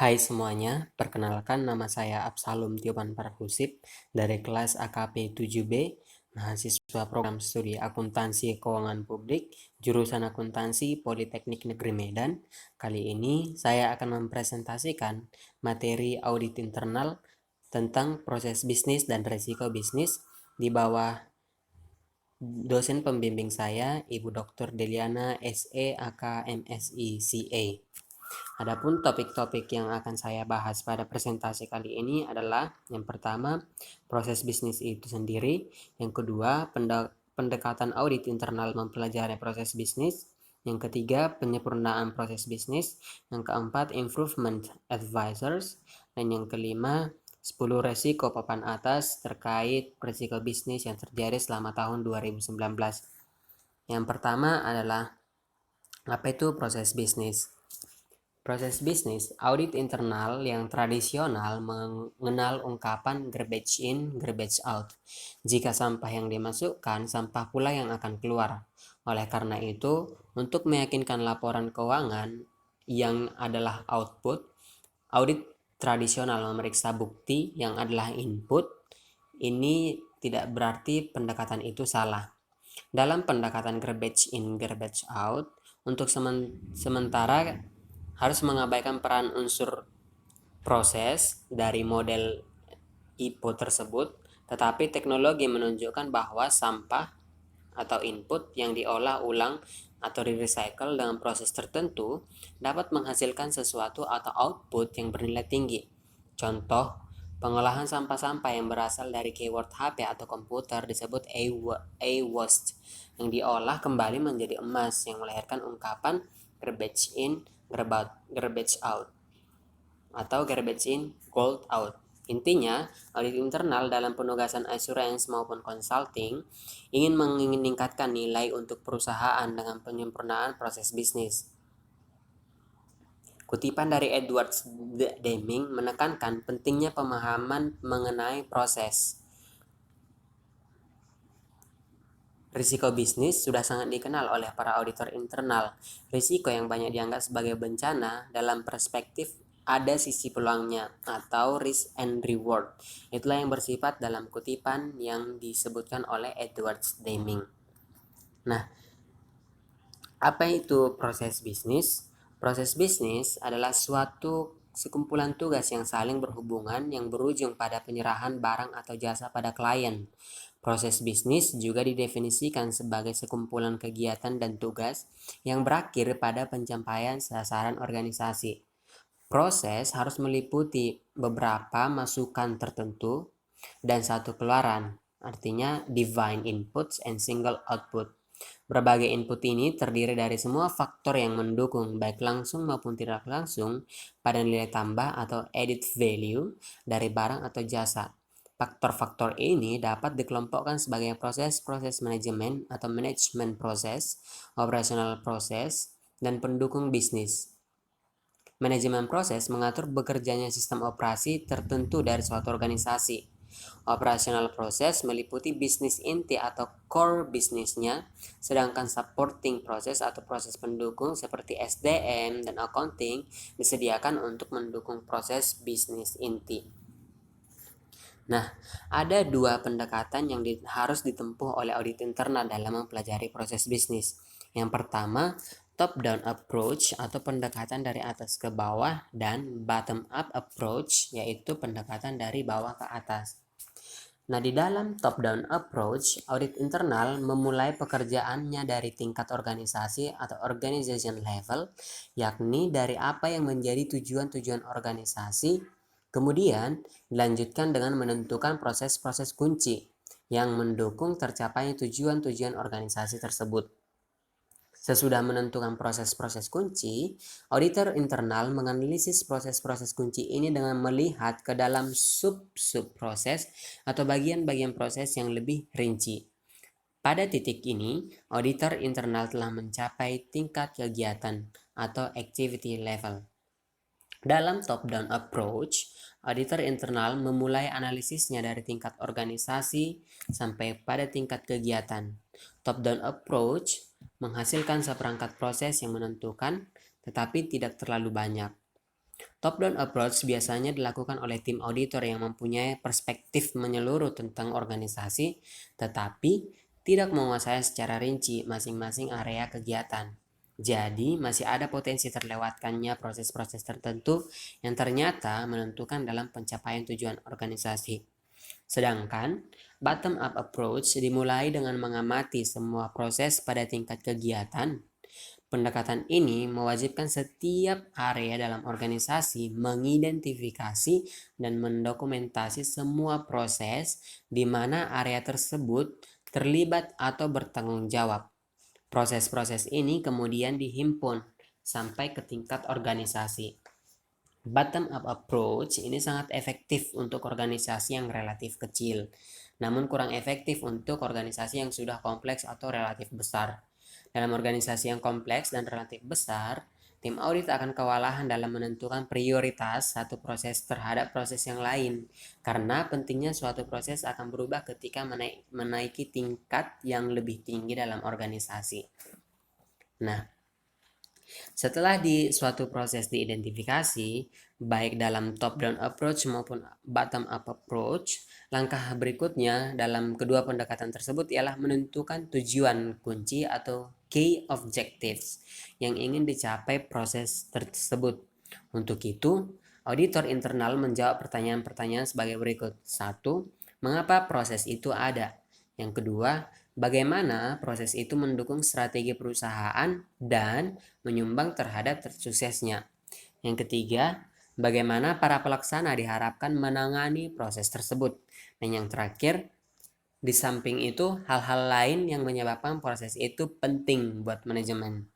Hai semuanya, perkenalkan nama saya Absalom Tioban Parhusip dari kelas AKP 7B, mahasiswa program studi akuntansi keuangan publik, jurusan akuntansi Politeknik Negeri Medan. Kali ini saya akan mempresentasikan materi audit internal tentang proses bisnis dan resiko bisnis di bawah dosen pembimbing saya, Ibu Dr. Deliana SE AK MSI CA. Adapun topik-topik yang akan saya bahas pada presentasi kali ini adalah yang pertama, proses bisnis itu sendiri, yang kedua, pendekatan audit internal mempelajari proses bisnis, yang ketiga, penyempurnaan proses bisnis, yang keempat, improvement advisors, dan yang kelima, 10 resiko papan atas terkait resiko bisnis yang terjadi selama tahun 2019. Yang pertama adalah apa itu proses bisnis? Proses bisnis, audit internal yang tradisional mengenal ungkapan garbage in, garbage out. Jika sampah yang dimasukkan, sampah pula yang akan keluar. Oleh karena itu, untuk meyakinkan laporan keuangan yang adalah output, audit tradisional memeriksa bukti yang adalah input. Ini tidak berarti pendekatan itu salah. Dalam pendekatan garbage in, garbage out, untuk sementara harus mengabaikan peran unsur proses dari model IPO tersebut, tetapi teknologi menunjukkan bahwa sampah atau input yang diolah ulang atau di-recycle dengan proses tertentu dapat menghasilkan sesuatu atau output yang bernilai tinggi. Contoh, pengolahan sampah-sampah yang berasal dari keyword HP atau komputer disebut e-waste yang diolah kembali menjadi emas yang melahirkan ungkapan garbage in, garbage out atau garbage in, gold out. Intinya, audit internal dalam penugasan assurance maupun consulting ingin meningkatkan nilai untuk perusahaan dengan penyempurnaan proses bisnis. Kutipan dari Edward Deming menekankan pentingnya pemahaman mengenai proses. Risiko bisnis sudah sangat dikenal oleh para auditor internal. Risiko yang banyak dianggap sebagai bencana dalam perspektif ada sisi peluangnya atau risk and reward. Itulah yang bersifat dalam kutipan yang disebutkan oleh Edward Deming. Nah, apa itu proses bisnis? Proses bisnis adalah suatu sekumpulan tugas yang saling berhubungan yang berujung pada penyerahan barang atau jasa pada klien. Proses bisnis juga didefinisikan sebagai sekumpulan kegiatan dan tugas yang berakhir pada pencapaian sasaran organisasi. Proses harus meliputi beberapa masukan tertentu dan satu keluaran, artinya divine inputs and single output. Berbagai input ini terdiri dari semua faktor yang mendukung baik langsung maupun tidak langsung pada nilai tambah atau added value dari barang atau jasa. Faktor-faktor ini dapat dikelompokkan sebagai proses-proses manajemen atau management proses, operational proses, dan pendukung bisnis. Manajemen proses mengatur bekerjanya sistem operasi tertentu dari suatu organisasi. Operational proses meliputi bisnis inti atau core bisnisnya, sedangkan supporting proses atau proses pendukung seperti SDM dan accounting disediakan untuk mendukung proses bisnis inti. Nah, ada dua pendekatan yang harus ditempuh oleh audit internal dalam mempelajari proses bisnis. Yang pertama, top-down approach atau pendekatan dari atas ke bawah, dan bottom-up approach yaitu pendekatan dari bawah ke atas. Nah, di dalam top-down approach, audit internal memulai pekerjaannya dari tingkat organisasi atau organization level, yakni dari apa yang menjadi tujuan-tujuan organisasi. Kemudian dilanjutkan dengan menentukan proses-proses kunci yang mendukung tercapainya tujuan-tujuan organisasi tersebut. Sesudah menentukan proses-proses kunci, auditor internal menganalisis proses-proses kunci ini dengan melihat ke dalam sub-sub proses atau bagian-bagian proses yang lebih rinci. Pada titik ini, auditor internal telah mencapai tingkat kegiatan atau activity level. Dalam top-down approach, auditor internal memulai analisisnya dari tingkat organisasi sampai pada tingkat kegiatan. Top-down approach menghasilkan seperangkat proses yang menentukan, tetapi tidak terlalu banyak. Top-down approach biasanya dilakukan oleh tim auditor yang mempunyai perspektif menyeluruh tentang organisasi, tetapi tidak menguasai secara rinci masing-masing area kegiatan. Jadi, masih ada potensi terlewatkannya proses-proses tertentu yang ternyata menentukan dalam pencapaian tujuan organisasi. Sedangkan, bottom-up approach dimulai dengan mengamati semua proses pada tingkat kegiatan. Pendekatan ini mewajibkan setiap area dalam organisasi mengidentifikasi dan mendokumentasi semua proses di mana area tersebut terlibat atau bertanggung jawab. Proses-proses ini kemudian dihimpun sampai ke tingkat organisasi. Bottom-up approach ini sangat efektif untuk organisasi yang relatif kecil, namun kurang efektif untuk organisasi yang sudah kompleks atau relatif besar. Dalam organisasi yang kompleks dan relatif besar, tim audit akan kewalahan dalam menentukan prioritas satu proses terhadap proses yang lain, karena pentingnya suatu proses akan berubah ketika menaiki tingkat yang lebih tinggi dalam organisasi. Nah, setelah di suatu proses diidentifikasi, baik dalam top-down approach maupun bottom-up approach, langkah berikutnya dalam kedua pendekatan tersebut ialah menentukan tujuan kunci atau key objectives yang ingin dicapai proses tersebut. Untuk itu, auditor internal menjawab pertanyaan-pertanyaan sebagai berikut. 1. Mengapa proses itu ada? Yang kedua, bagaimana proses itu mendukung strategi perusahaan dan menyumbang terhadap suksesnya. Yang ketiga, bagaimana para pelaksana diharapkan menangani proses tersebut. Dan yang terakhir, di samping itu, hal-hal lain yang menyebabkan proses itu penting buat manajemen.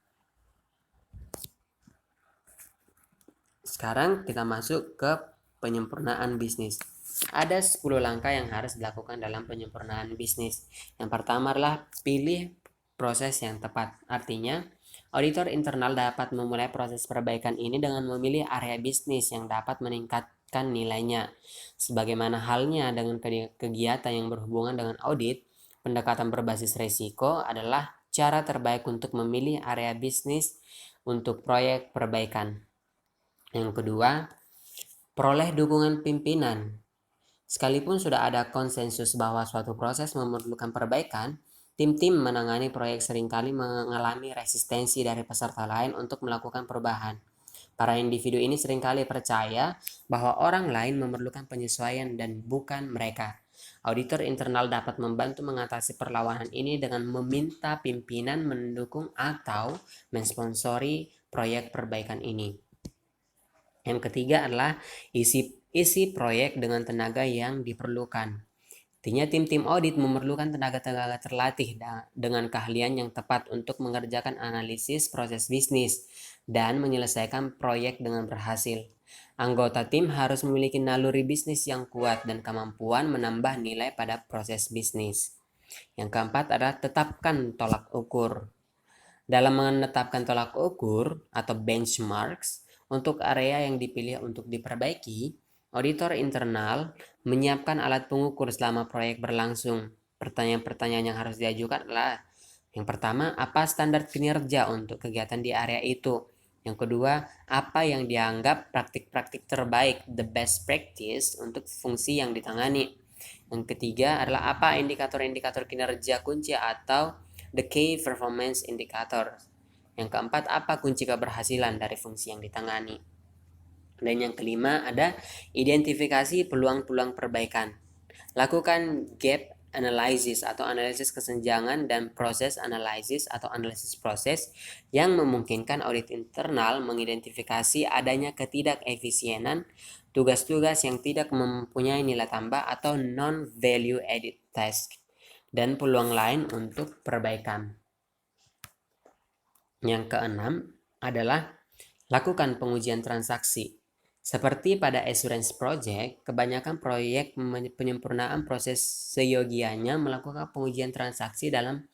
Sekarang kita masuk ke penyempurnaan bisnis. Ada 10 langkah yang harus dilakukan dalam penyempurnaan bisnis. Yang pertama adalah pilih proses yang tepat. Artinya, auditor internal dapat memulai proses perbaikan ini dengan memilih area bisnis yang dapat meningkatkan nilainya. Sebagaimana halnya dengan kegiatan yang berhubungan dengan audit, pendekatan berbasis risiko adalah cara terbaik untuk memilih area bisnis untuk proyek perbaikan. Yang kedua, peroleh dukungan pimpinan. Sekalipun sudah ada konsensus bahwa suatu proses memerlukan perbaikan, tim-tim menangani proyek seringkali mengalami resistensi dari peserta lain untuk melakukan perubahan. Para individu ini seringkali percaya bahwa orang lain memerlukan penyesuaian dan bukan mereka. Auditor internal dapat membantu mengatasi perlawanan ini dengan meminta pimpinan mendukung atau mensponsori proyek perbaikan ini. Yang ketiga adalah isi proyek dengan tenaga yang diperlukan. Artinya tim-tim audit memerlukan tenaga-tenaga terlatih dengan keahlian yang tepat untuk mengerjakan analisis proses bisnis dan menyelesaikan proyek dengan berhasil. Anggota tim harus memiliki naluri bisnis yang kuat dan kemampuan menambah nilai pada proses bisnis. Yang keempat adalah tetapkan tolak ukur. Dalam menetapkan tolak ukur atau benchmarks untuk area yang dipilih untuk diperbaiki, auditor internal menyiapkan alat pengukur selama proyek berlangsung. Pertanyaan-pertanyaan yang harus diajukan adalah: yang pertama, apa standar kinerja untuk kegiatan di area itu? Yang kedua, apa yang dianggap praktik-praktik terbaik, the best practice untuk fungsi yang ditangani? Yang ketiga adalah apa indikator-indikator kinerja kunci atau the key performance indicator. Yang keempat, apa kunci keberhasilan dari fungsi yang ditangani. Dan yang kelima ada identifikasi peluang-peluang perbaikan. Lakukan gap analysis atau analisis kesenjangan dan proses analisis atau analisis proses yang memungkinkan audit internal mengidentifikasi adanya ketidakefisienan, tugas-tugas yang tidak mempunyai nilai tambah atau non-value added task, dan peluang lain untuk perbaikan. Yang keenam adalah lakukan pengujian transaksi. Seperti pada assurance project, kebanyakan proyek penyempurnaan proses seyogianya melakukan pengujian transaksi dan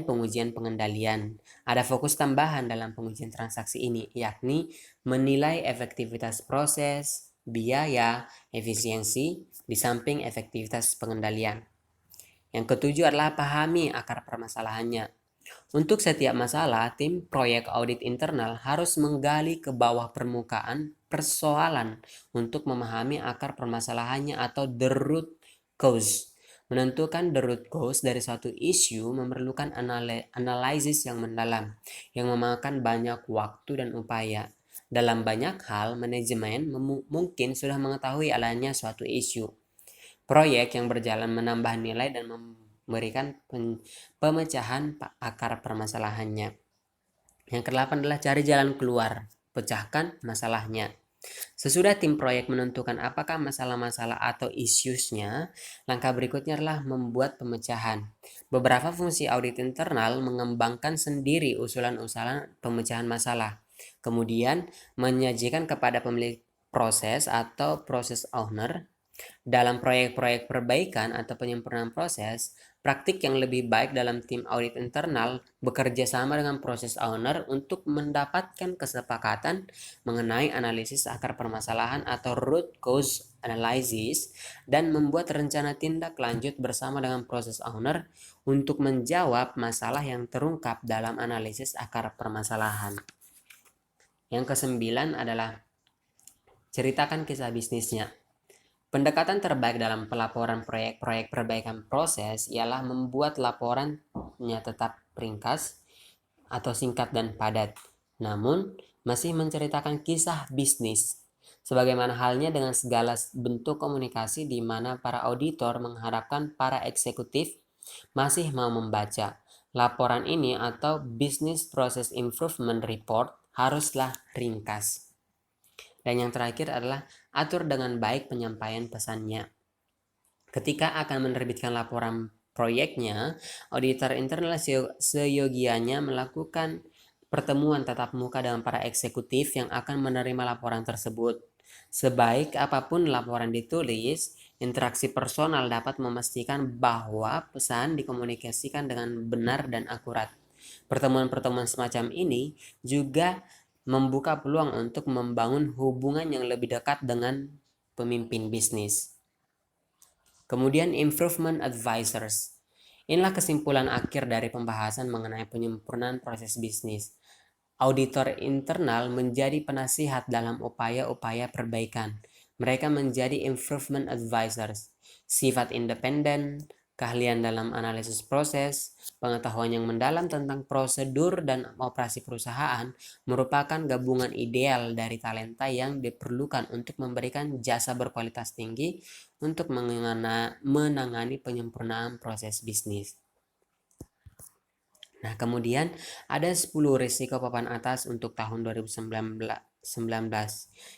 pengujian pengendalian. Ada fokus tambahan dalam pengujian transaksi ini, yakni menilai efektivitas proses, biaya, efisiensi, di samping efektivitas pengendalian. Yang ketujuh adalah pahami akar permasalahannya. Untuk setiap masalah, tim proyek audit internal harus menggali ke bawah permukaan persoalan untuk memahami akar permasalahannya atau the root cause. Menentukan the root cause dari suatu isu memerlukan analisis yang mendalam, yang memakan banyak waktu dan upaya. Dalam banyak hal, manajemen mungkin sudah mengetahui alanya suatu isu. Proyek yang berjalan menambah nilai dan memberikan pemecahan akar permasalahannya. Yang ke-8 adalah cari jalan keluar, pecahkan masalahnya. Sesudah tim proyek menentukan apakah masalah-masalah atau issues-nya, langkah berikutnya adalah membuat pemecahan. Beberapa fungsi audit internal mengembangkan sendiri usulan-usulan pemecahan masalah, kemudian menyajikan kepada pemilik proses atau process owner. Dalam proyek-proyek perbaikan atau penyempurnaan proses, praktik yang lebih baik dalam tim audit internal bekerja sama dengan proses owner untuk mendapatkan kesepakatan mengenai analisis akar permasalahan atau root cause analysis dan membuat rencana tindak lanjut bersama dengan proses owner untuk menjawab masalah yang terungkap dalam analisis akar permasalahan. Yang kesembilan adalah ceritakan kisah bisnisnya. Pendekatan terbaik dalam pelaporan proyek-proyek perbaikan proses ialah membuat laporannya tetap ringkas atau singkat dan padat, namun masih menceritakan kisah bisnis. Sebagaimana halnya dengan segala bentuk komunikasi di mana para auditor mengharapkan para eksekutif masih mau membaca. Laporan ini atau Business Process Improvement Report haruslah ringkas. Dan yang terakhir adalah atur dengan baik penyampaian pesannya. Ketika akan menerbitkan laporan proyeknya, auditor internal seyogianya melakukan pertemuan tatap muka dengan para eksekutif yang akan menerima laporan tersebut. Sebaik apapun laporan ditulis, interaksi personal dapat memastikan bahwa pesan dikomunikasikan dengan benar dan akurat. Pertemuan-pertemuan semacam ini juga membuka peluang untuk membangun hubungan yang lebih dekat dengan pemimpin bisnis. Kemudian improvement advisors. Inilah kesimpulan akhir dari pembahasan mengenai penyempurnaan proses bisnis. Auditor internal menjadi penasihat dalam upaya-upaya perbaikan. Mereka menjadi improvement advisors. Sifat independen, keahlian dalam analisis proses, pengetahuan yang mendalam tentang prosedur dan operasi perusahaan merupakan gabungan ideal dari talenta yang diperlukan untuk memberikan jasa berkualitas tinggi untuk menangani penyempurnaan proses bisnis. Nah, kemudian ada 10 risiko papan atas untuk tahun 2019.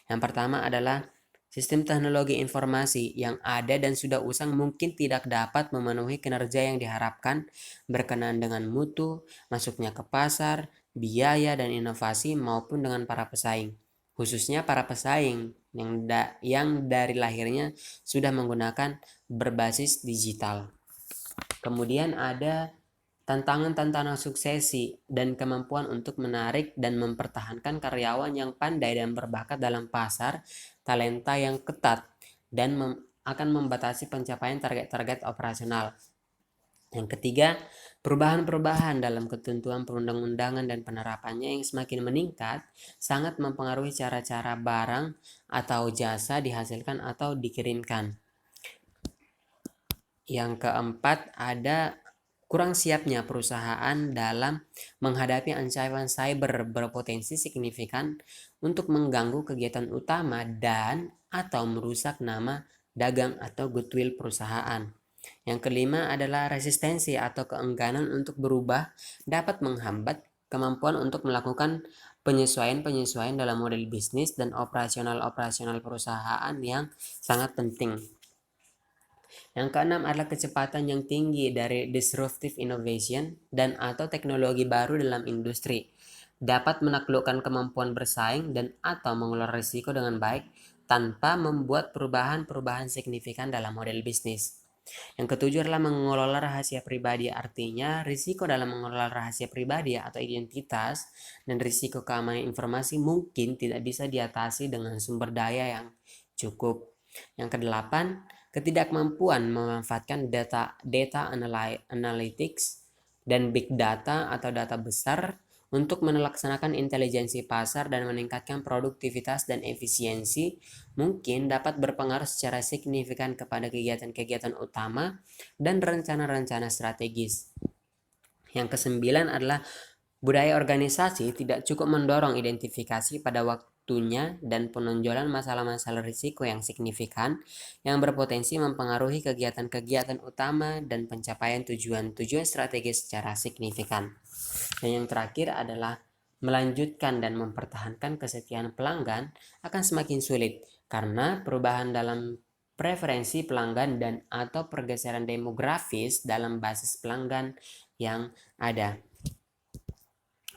Yang pertama adalah sistem teknologi informasi yang ada dan sudah usang mungkin tidak dapat memenuhi kinerja yang diharapkan berkenaan dengan mutu, masuknya ke pasar, biaya, dan inovasi maupun dengan para pesaing. Khususnya para pesaing yang dari lahirnya sudah menggunakan berbasis digital. Kemudian ada tantangan-tantangan suksesi dan kemampuan untuk menarik dan mempertahankan karyawan yang pandai dan berbakat dalam pasar, talenta yang ketat, dan akan membatasi pencapaian target-target operasional. Yang ketiga, perubahan-perubahan dalam ketentuan perundang-undangan dan penerapannya yang semakin meningkat sangat mempengaruhi cara-cara barang atau jasa dihasilkan atau dikirimkan. Yang keempat, ada kurang siapnya perusahaan dalam menghadapi ancaman cyber berpotensi signifikan untuk mengganggu kegiatan utama dan atau merusak nama dagang atau goodwill perusahaan. Yang kelima adalah resistensi atau keengganan untuk berubah dapat menghambat kemampuan untuk melakukan penyesuaian-penyesuaian dalam model bisnis dan operasional perusahaan yang sangat penting. Yang keenam adalah kecepatan yang tinggi dari disruptive innovation dan atau teknologi baru dalam industri. Dapat menaklukkan kemampuan bersaing dan atau mengelola risiko dengan baik tanpa membuat perubahan-perubahan signifikan dalam model bisnis. Yang ketujuh adalah mengelola rahasia pribadi, artinya risiko dalam mengelola rahasia pribadi atau identitas dan risiko keamanan informasi mungkin tidak bisa diatasi dengan sumber daya yang cukup. Yang kedelapan, ketidakmampuan memanfaatkan data analytics dan big data atau data besar untuk melaksanakan intelijensi pasar dan meningkatkan produktivitas dan efisiensi mungkin dapat berpengaruh secara signifikan kepada kegiatan-kegiatan utama dan rencana-rencana strategis. Yang kesembilan adalah budaya organisasi tidak cukup mendorong identifikasi pada waktunya dan penonjolan masalah-masalah risiko yang signifikan yang berpotensi mempengaruhi kegiatan-kegiatan utama dan pencapaian tujuan-tujuan strategis secara signifikan. Dan yang terakhir adalah melanjutkan dan mempertahankan kesetiaan pelanggan akan semakin sulit karena perubahan dalam preferensi pelanggan dan atau pergeseran demografis dalam basis pelanggan yang ada.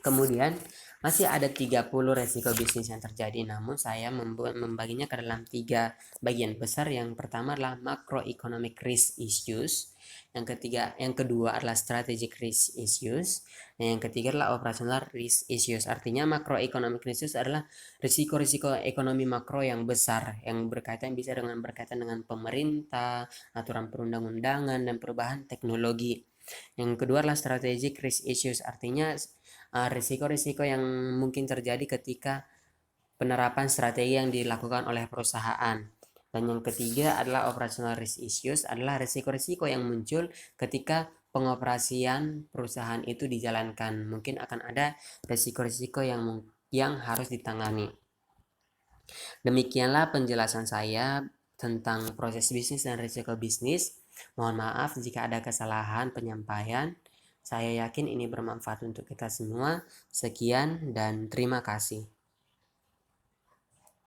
Kemudian masih ada 30 resiko bisnis yang terjadi, namun saya membaginya ke dalam 3 bagian besar. Yang pertama adalah macroeconomic risk issues, yang kedua adalah strategic risk issues, dan yang ketiga adalah operational risk issues. Artinya macroeconomic risk issues adalah risiko-risiko ekonomi makro yang besar yang berkaitan dengan pemerintah, aturan perundang-undangan, dan perubahan teknologi. Yang kedua adalah strategic risk issues, artinya risiko-risiko yang mungkin terjadi ketika penerapan strategi yang dilakukan oleh perusahaan. Dan yang ketiga adalah operational risk issues, adalah risiko-risiko yang muncul ketika pengoperasian perusahaan itu dijalankan. Mungkin akan ada risiko-risiko yang harus ditangani. Demikianlah penjelasan saya tentang proses bisnis dan risiko bisnis. Mohon maaf jika ada kesalahan penyampaian. Saya yakin ini bermanfaat untuk kita semua. Sekian dan terima kasih.